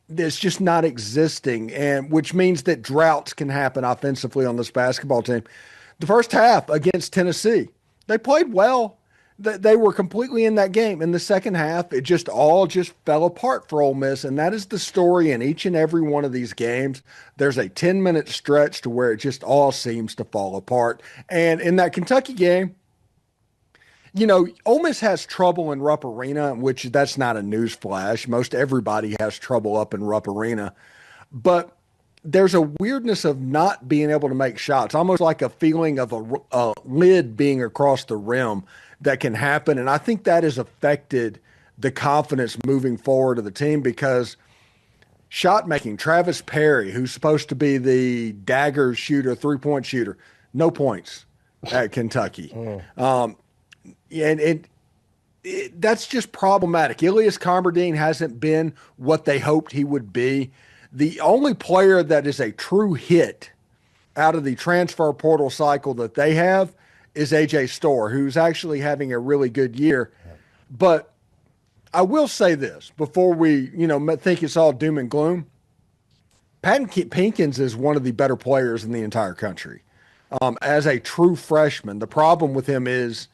it's just not existing, and which means that droughts can happen offensively on this basketball team. The first half against Tennessee, they played well. They were completely in that game. In the second half, it just fell apart for Ole Miss, and that is the story in each and every one of these games. There's a 10-minute stretch to where it just all seems to fall apart. And in that Kentucky game, Ole Miss has trouble in Rupp Arena, which that's not a news flash. Most everybody has trouble up in Rupp Arena. But there's a weirdness of not being able to make shots, almost like a feeling of a lid being across the rim that can happen. And I think that has affected the confidence moving forward of the team because shot making, Travis Perry, who's supposed to be the dagger shooter, 3-point shooter, no points at Kentucky. And that's just problematic. Ilias Carmerdine hasn't been what they hoped he would be. The only player that is a true hit out of the transfer portal cycle that they have is AJ Storr, who's actually having a really good year. But I will say this before we, think it's all doom and gloom. Patton Pinkins is one of the better players in the entire country. As a true freshman, the problem with him is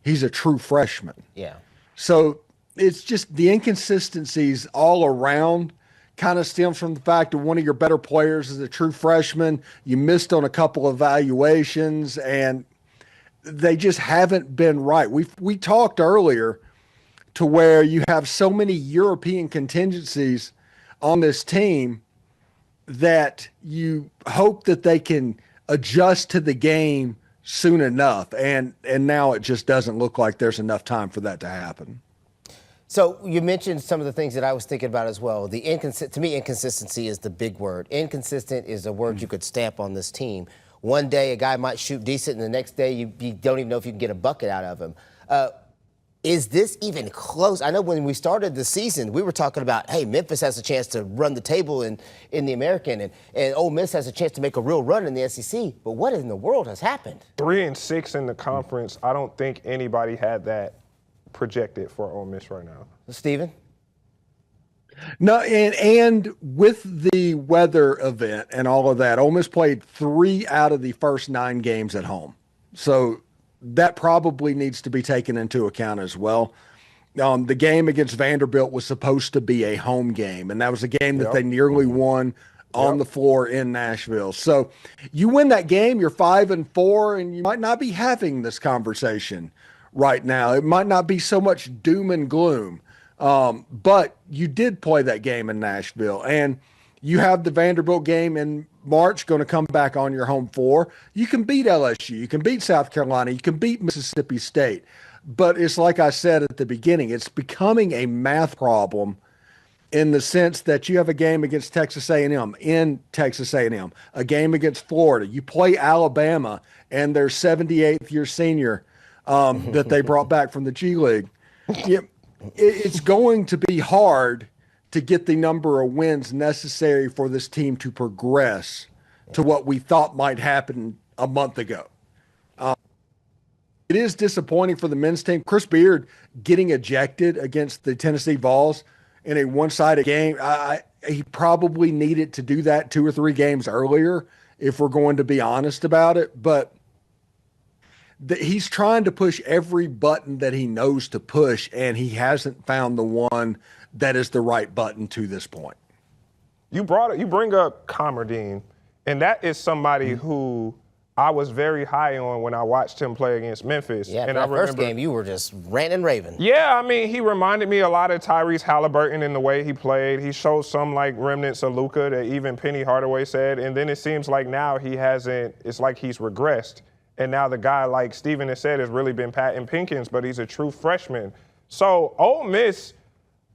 he's a true freshman. Yeah. So it's just the inconsistencies all around kind of stems from the fact that one of your better players is a true freshman. You missed on a couple of evaluations, and they just haven't been right. We talked earlier to where you have so many European contingencies on this team that you hope that they can adjust to the game soon enough. And now it just doesn't look like there's enough time for that to happen. So you mentioned some of the things that I was thinking about as well. To me, inconsistency is the big word. Inconsistent is a word you could stamp on this team. One day a guy might shoot decent, and the next day you don't even know if you can get a bucket out of him. Is this even close? I know when we started the season, we were talking about, hey, Memphis has a chance to run the table in the American, and Ole Miss has a chance to make a real run in the SEC. But what in the world has happened? 3-6 in the conference. I don't think anybody had that projected for Ole Miss right now. Steven? No, and with the weather event and all of that, Ole Miss played 3 out of the first 9 games at home. So that probably needs to be taken into account as well. The game against Vanderbilt was supposed to be a home game, and that was a game that they nearly won on the floor in Nashville. So you win that game, you're 5-4, and you might not be having this conversation right now. It might not be so much doom and gloom, but you did play that game in Nashville, and you have the Vanderbilt game in March going to come back on your home floor. You can beat LSU. You can beat South Carolina. You can beat Mississippi State. But it's like I said at the beginning, it's becoming a math problem in the sense that you have a game against Texas A&M in Texas A&M, a game against Florida. You play Alabama and their 78th year senior that they brought back from the G League. It's going to be hard to get the number of wins necessary for this team to progress to what we thought might happen a month ago. It is disappointing for the men's team. Chris Beard getting ejected against the Tennessee Vols in a one-sided game. He probably needed to do that 2 or 3 games earlier if we're going to be honest about it. But he's trying to push every button that he knows to push, and he hasn't found the one that is the right button to this point. You bring up Carmerdine, and that is somebody who I was very high on when I watched him play against Memphis. Yeah, and that first game, you were just ranting and raving. Yeah, I mean, he reminded me a lot of Tyrese Halliburton in the way he played. He showed some, like, remnants of Luka that even Penny Hardaway said. And then it seems like now it's like he's regressed. And now the guy, like Steven has said, has really been Patton Pinkins, but he's a true freshman. So Ole Miss,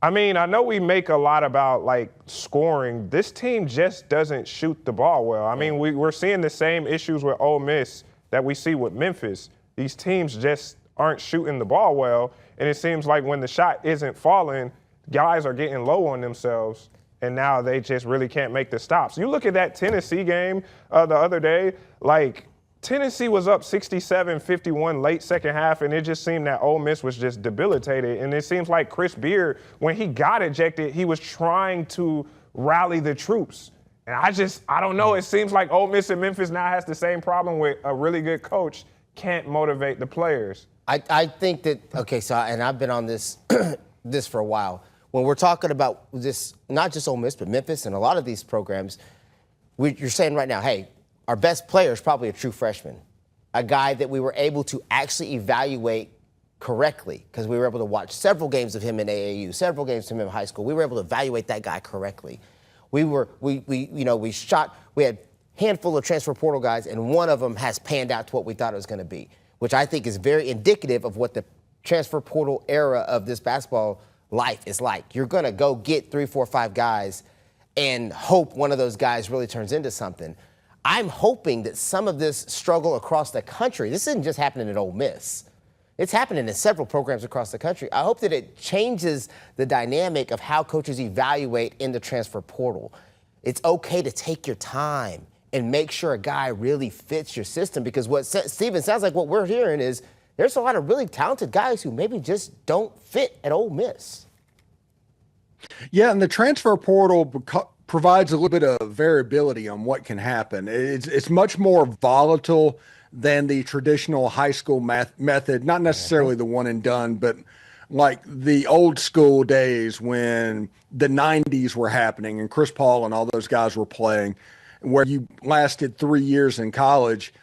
I mean, I know we make a lot about, like, scoring. This team just doesn't shoot the ball well. I mean, we're seeing the same issues with Ole Miss that we see with Memphis. These teams just aren't shooting the ball well, and it seems like when the shot isn't falling, guys are getting low on themselves, and now they just really can't make the stops. You look at that Tennessee game the other day, like, Tennessee was up 67-51 late second half, and it just seemed that Ole Miss was just debilitated. And it seems like Chris Beard, when he got ejected, he was trying to rally the troops. And I don't know. It seems like Ole Miss and Memphis now has the same problem with a really good coach can't motivate the players. I think that, and I've been on this this for a while. When we're talking about this, not just Ole Miss, but Memphis and a lot of these programs, you're saying right now, hey, our best player is probably a true freshman, a guy that we were able to actually evaluate correctly because we were able to watch several games of him in AAU, several games of him in high school. We were able to evaluate that guy correctly. We had a handful of transfer portal guys, and one of them has panned out to what we thought it was going to be, which I think is very indicative of what the transfer portal era of this basketball life is like. You're going to go get 3, 4, 5 guys and hope one of those guys really turns into something. I'm hoping that some of this struggle across the country, this isn't just happening at Ole Miss. It's happening in several programs across the country. I hope that it changes the dynamic of how coaches evaluate in the transfer portal. It's okay to take your time and make sure a guy really fits your system, because what Steven sounds like what we're hearing is there's a lot of really talented guys who maybe just don't fit at Ole Miss. Yeah, and the transfer portal provides a little bit of variability on what can happen. It's much more volatile than the traditional high school method, not necessarily the one and done, but like the old school days when the 90s were happening and Chris Paul and all those guys were playing, where you lasted 3 years in college.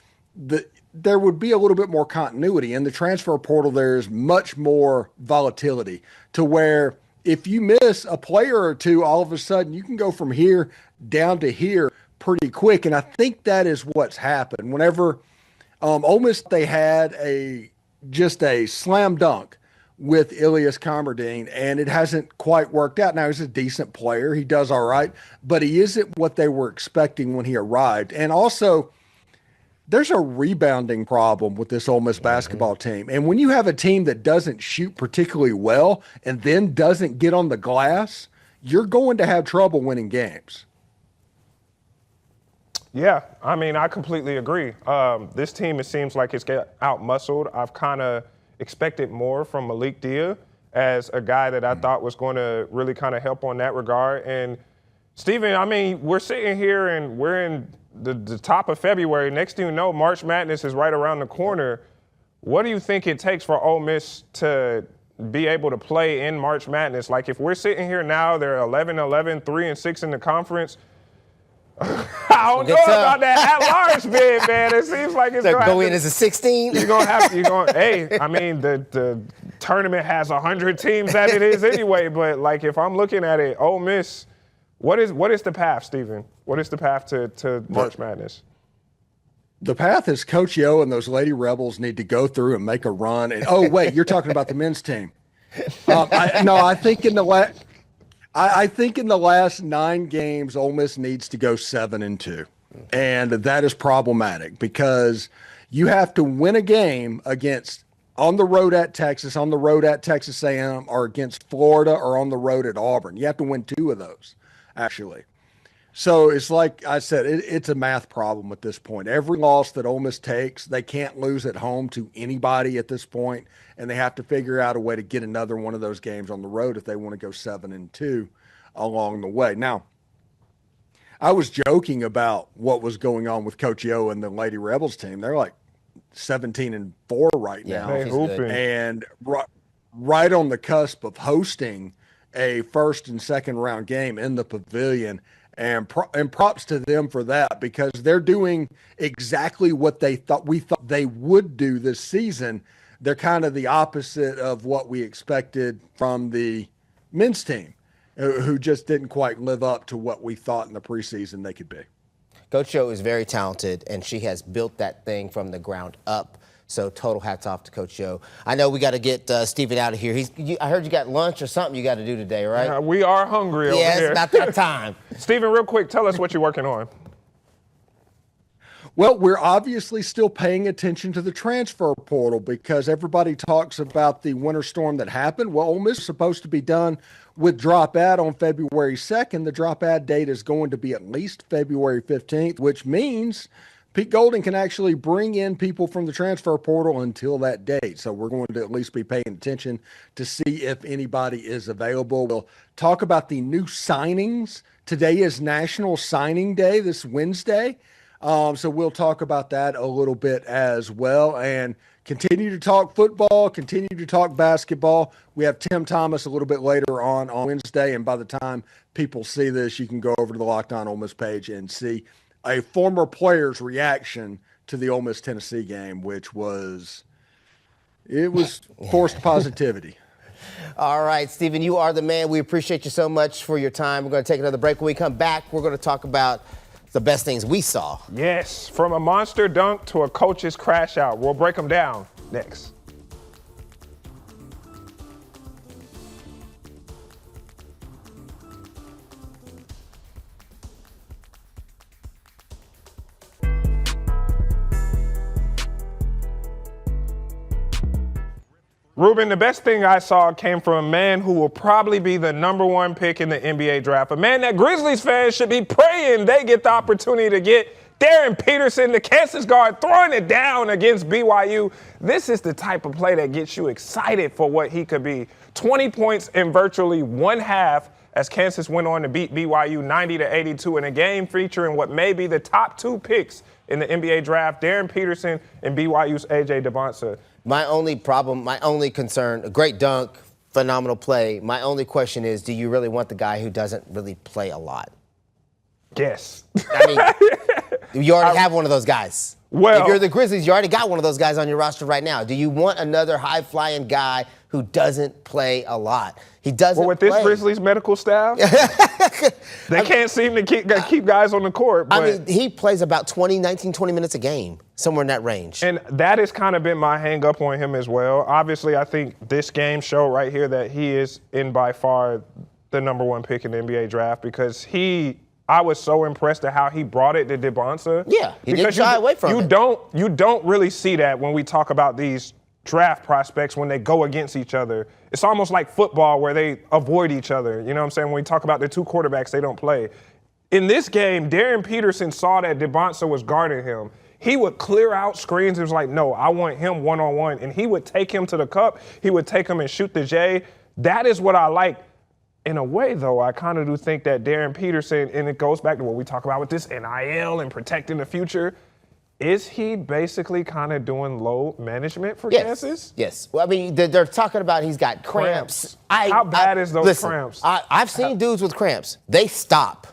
There would be a little bit more continuity. In the transfer portal, there's much more volatility to where if you miss a player or two, all of a sudden you can go from here down to here pretty quick. And I think that is what's happened. Whenever Ole Miss, they had just a slam dunk with Ilias Kamerdine, and it hasn't quite worked out. Now, he's a decent player. He does all right, but he isn't what they were expecting when he arrived. And also, there's a rebounding problem with this Ole Miss basketball team. And when you have a team that doesn't shoot particularly well and then doesn't get on the glass, you're going to have trouble winning games. Yeah, I mean, I completely agree. This team, it seems like it's get out-muscled. I've kind of expected more from Malik Dia as a guy that I thought was going to really kind of help on that regard. And, Steven, I mean, we're sitting here and we're in the top of February. Next thing you know, March Madness is right around the corner. What do you think it takes for Ole Miss to be able to play in March Madness? Like, if we're sitting here now, they're 11-11, 3-6 in the conference. I don't know about that at-large bid, man. It seems like it's going to go in as a 16. Hey, I mean, the tournament has 100 teams that it is anyway, but, like, if I'm looking at it, Ole Miss, what is the path, Steven? What is the path to March Madness? The path is Coach Yo and those Lady Rebels need to go through and make a run. And, oh, wait, you're talking about the men's team. I think in the last 9 games, Ole Miss needs to go 7-2. And that is problematic because you have to win a game against on the road at Texas, on the road at Texas A&M, or against Florida, or on the road at Auburn. You have to win 2 of those, actually. So it's like I said, it's a math problem at this point. Every loss that Ole Miss takes, they can't lose at home to anybody at this point, and they have to figure out a way to get another one of those games on the road if they want to go 7-2 along the way. Now, I was joking about what was going on with Coach Yo and the Lady Rebels team. They're like 17-4 right now, and right on the cusp of hosting a first and second round game in the Pavilion. And props to them for that, because they're doing exactly what we thought they would do this season. They're kind of the opposite of what we expected from the men's team, who just didn't quite live up to what we thought in the preseason they could be. Coach Yo is very talented, and she has built that thing from the ground up. So total hats off to Coach Yo. I know we got to get Steven out of here. I heard you got lunch or something you got to do today, right? We are hungry over here. Yeah, it's about that time. Steven, real quick, tell us what you're working on. Well, we're obviously still paying attention to the transfer portal because everybody talks about the winter storm that happened. Well, Ole Miss is supposed to be done with drop ad on February 2nd. The drop ad date is going to be at least February 15th, which means Pete Golding can actually bring in people from the transfer portal until that date. So we're going to at least be paying attention to see if anybody is available. We'll talk about the new signings. Today is National Signing Day, this Wednesday. So we'll talk about that a little bit as well, and continue to talk football, continue to talk basketball. We have Tim Thomas a little bit later on Wednesday, and by the time people see this, you can go over to the Locked On Ole Miss page and see a former player's reaction to the Ole Miss-Tennessee game, which was It was forced positivity. All right, Stephen, you are the man. We appreciate you so much for your time. We're going to take another break. When we come back, we're going to talk about the best things we saw. Yes, from a monster dunk to a coach's crash out. We'll break them down next. Ruben, the best thing I saw came from a man who will probably be the #1 pick in the NBA draft. A man that Grizzlies fans should be praying they get the opportunity to get. Darren Peterson, the Kansas guard, throwing it down against BYU. This is the type of play that gets you excited for what he could be. 20 points in virtually one half as Kansas went on to beat BYU 90-82 in a game featuring what may be the top 2 picks in the NBA draft, Darren Peterson and BYU's A.J. Devonta. My only problem, my only concern, a great dunk, phenomenal play. My only question is, do you really want the guy who doesn't really play a lot? Yes. I mean, you already have one of those guys. Well, if you're the Grizzlies, you already got one of those guys on your roster right now. Do you want another high-flying guy who doesn't play a lot? He doesn't Well, with play. this Grizzlies medical staff, they can't seem to keep guys on the court. But, I mean, he plays about 20 minutes a game, somewhere in that range. And that has kind of been my hang-up on him as well. Obviously, I think this game showed right here that he is in by far the #1 pick in the NBA draft because I was so impressed at how he brought it to Devonta. Yeah, he didn't shy away from it. You don't really see that when we talk about these draft prospects when they go against each other. It's almost like football where they avoid each other. You know what I'm saying? When we talk about the 2 quarterbacks, they don't play. In this game, Darren Peterson saw that Devonta was guarding him. He would clear out screens. It was like, no, I want him one-on-one. And he would take him to the cup. He would take him and shoot the J. That is what I like. In a way, though, I kind of do think that Darren Peterson, and it goes back to what we talk about with this NIL and protecting the future, is he basically kind of doing load management for Kansas? Yes. Well, I mean, they're talking about he's got cramps. How bad is those cramps? I've seen dudes with cramps. They stop.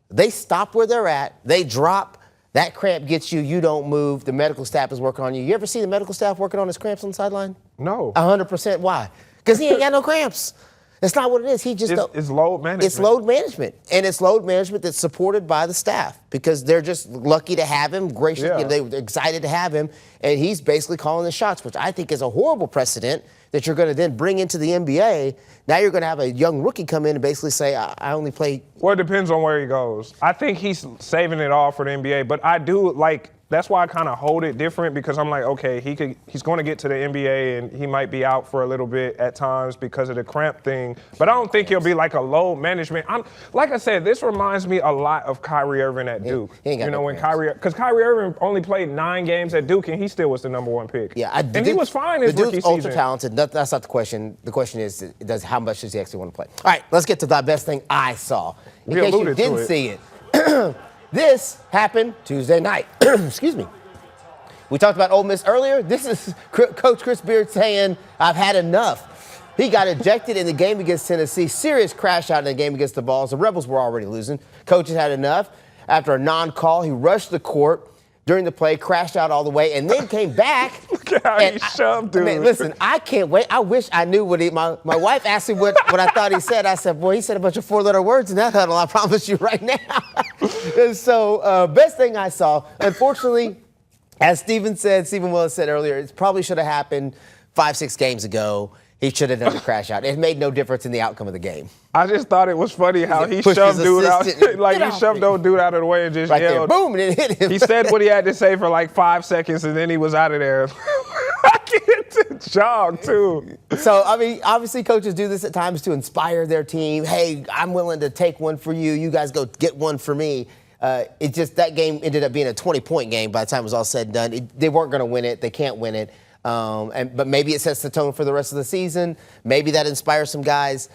They stop where they're at. They drop. That cramp gets you. You don't move. The medical staff is working on you. You ever see the medical staff working on his cramps on the sideline? No. 100%. Why? Because he ain't got no cramps. That's not what it is. He just it's load management. It's load management, and it's load management that's supported by the staff because they're just lucky to have him. Gracious, Yeah. they're excited to have him, and he's basically calling the shots, which I think is a horrible precedent that you're going to then bring into the NBA. Now you're going to have a young rookie come in and basically say, "I only play." Well, it depends on where he goes. I think he's saving it all for the NBA, but I do like. That's why I kind of hold it different because I'm like, okay, he's going to get to the NBA and he might be out for a little bit at times because of the cramp thing. But I don't think he'll be like a load management. Like I said, this reminds me a lot of Kyrie Irving at Duke. He ain't got no when cramps. because Kyrie Irving only played 9 games at Duke and he still was the #1 pick. Yeah, and he was fine his the rookie dude's season. ultra talented. That's not the question. The question is, how much does he actually want to play? All right, let's get to the best thing I saw. In We case you alluded to didn't it. see it, this happened Tuesday night. Excuse me. We talked about Ole Miss earlier. This is Coach Chris Beard saying, I've had enough. He got ejected in the game against Tennessee. Serious crash out in the game against the Vols. The Rebels were already losing. Coach had had enough. After a non-call, he rushed the court during the play, crashed out all the way, and then came back. Look at how he shoved dude. Man, listen, I can't wait. I wish I knew what my wife asked me what I thought he said. I said, boy, he said a bunch of 4-letter words in that huddle, I promise you right now. And so, best thing I saw, unfortunately, as Stephen Willis said earlier, it probably should have happened 5-6 games ago. He should have done the crash out. It made no difference in the outcome of the game. I just thought it was funny how he pushed shoved his dude out. assistant. Like Get he off shoved me. old dude out of the way and just Right there, yelled. boom, and it hit him. He said what he had to say for like 5 seconds and then he was out of there. I can't jog too. So, I mean, obviously coaches do this at times to inspire their team. Hey, I'm willing to take one for you. You guys go get one for me. That game ended up being a 20-point game by the time it was all said and done. They weren't going to win it. They can't win it. But maybe it sets the tone for the rest of the season. Maybe that inspires some guys.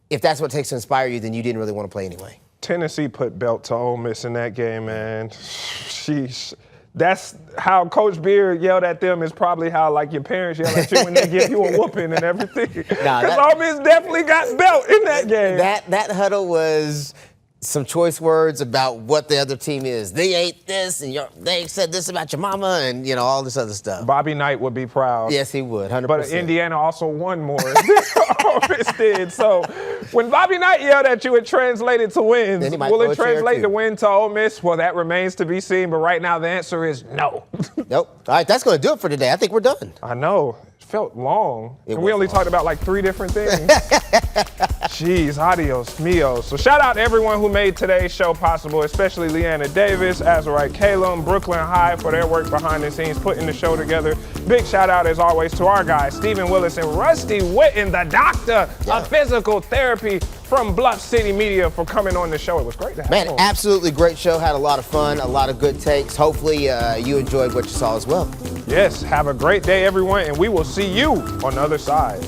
If that's what it takes to inspire you, then you didn't really want to play anyway. Tennessee put belt to Ole Miss in that game, man. Sheesh. That's how Coach Beard yelled at them is probably how like your parents yell at you when they give you a whooping and everything. Because Ole Miss definitely got belt in that game. That huddle was some choice words about what the other team is. They ate this, and they said this about your mama, and all this other stuff. Bobby Knight would be proud. Yes, he would, 100%. But Indiana also won more than Ole Miss did. So when Bobby Knight yelled at you, it translated to wins. Will it translate to win to Ole Miss? Well, that remains to be seen. But right now, the answer is no. Nope. All right, that's going to do it for today. I think we're done. I know. It felt long. And we only talked about like 3 different things. Jeez, adios, mio. So shout out to everyone who made today's show possible, especially Leanna Davis, Azariah Calum, Brooklyn High for their work behind the scenes, putting the show together. Big shout out, as always, to our guys, Stephen Willis and Rusty Witten, the doctor of physical therapy from Bluff City Media, for coming on the show. It was great to have you on. Absolutely great show. Had a lot of fun, a lot of good takes. Hopefully you enjoyed what you saw as well. Yes, have a great day, everyone, and we will see you on the other side.